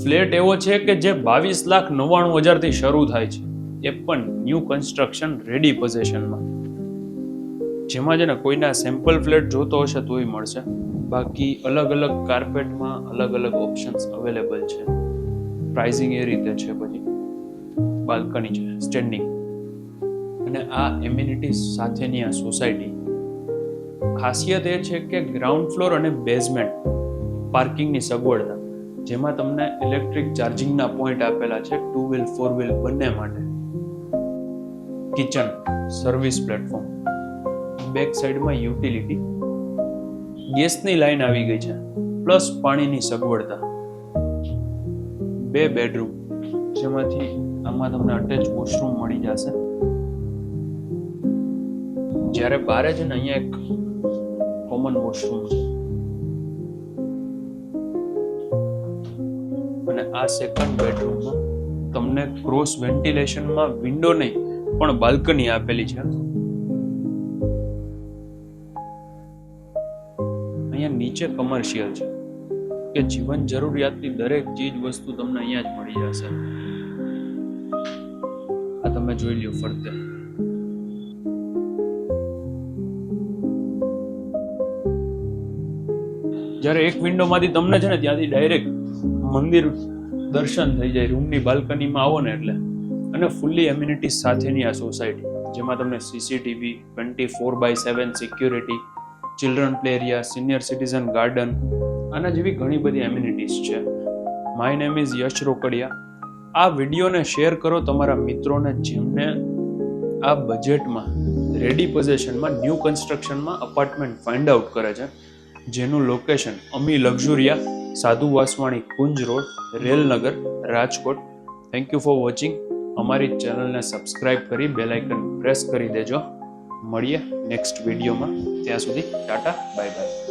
Flat એવો છે કે જે 22,99,000 થી શરૂ થાય છે, એ પણ ન્યૂ કન્સ્ટ્રક્શન રેડી પોઝિશનમાં. જેમાં છે ને કોઈના સેમ્પલ ફ્લેટ જોતો હશે તોય મળશે, બાકી અલગ અલગ કાર્પેટમાં અલગ અલગ ઓપ્શન્સ અવેલેબલ છે. પ્રાઇઝિંગ એ રીતે છે. પછી બાલ્કની છે સ્ટેન્ડિંગ, અને આ એમ્યુનિટીઝ સાથેની આ સોસાયટી ખાસિયત એ છે કે ગ્રાઉન્ડ ફ્લોર અને બેઝમેન્ટ પાર્કિંગની સગવડતા, જેમાં તમને ઇલેક્ટ્રિક ચાર્જિંગના પોઈન્ટ આપેલા છે 2 વ્હીલ 4 વ્હીલ બંને માટે. કિચન, સર્વિસ પ્લેટફોર્મ, બેક સાઈડમાં યુટિલિટી, ગેસની લાઈન આવી ગઈ છે, પ્લસ પાણીની સગવડતા. 2 બેડરૂમ, જેમાંથી આમાં તમને અટેચ વોશરૂમ મળી જશે. જ્યારે બારે છે ને અહીંયા એક કોમન વોશરૂમ છે, અને આ સેકન્ડ બેડરૂમમાં તમને ક્રોસ વેન્ટિલેશનમાં વિન્ડો નહીં પણ બાલ્કની આપેલી છે. અહીંયા નીચે કમર્શિયલ છે કે જીવન જરૂરિયાતની દરેક ચીજ વસ્તુ તમને અહીંયા જ મળી જશે. આ તમે જોઈ લ્યો ફરતે. જ્યારે એક વિન્ડોમાંથી તમને છે ને ત્યાંથી ડાયરેક્ટ મંદિર દર્શન થઈ જાય રૂમની બાલ્કનીમાં આવો ને એટલે. અને ફૂલ્લી એમ્યુનિટીઝ સાથેની આ સોસાયટી, જેમાં તમને CCTV, 24/7 security, children play area, senior citizen garden, આના જેવી ઘણી બધી એમ્યુનિટીઝ છે. માય નેમ ઇઝ યશ રોકડિયા. આ વિડીયોને શેર કરો તમારા મિત્રોને જેમને આ બજેટમાં રેડી પોઝિશનમાં ન્યૂ કન્સ્ટ્રક્શનમાં અપાર્ટમેન્ટ ફાઇન્ડ આઉટ કરે છે, જેનું location Ami Luxuria, Sadhu Vaswani Kunj road, Railnagar, Rajkot. Thank you for watching. અમારી ચેનલને સબસ્ક્રાઇબ કરી બેલ આઇકન પ્રેસ કરી દેજો. મળીએ નેક્સ્ટ વિડીયોમાં. ત્યાં સુધી ટાટા, બાય બાય.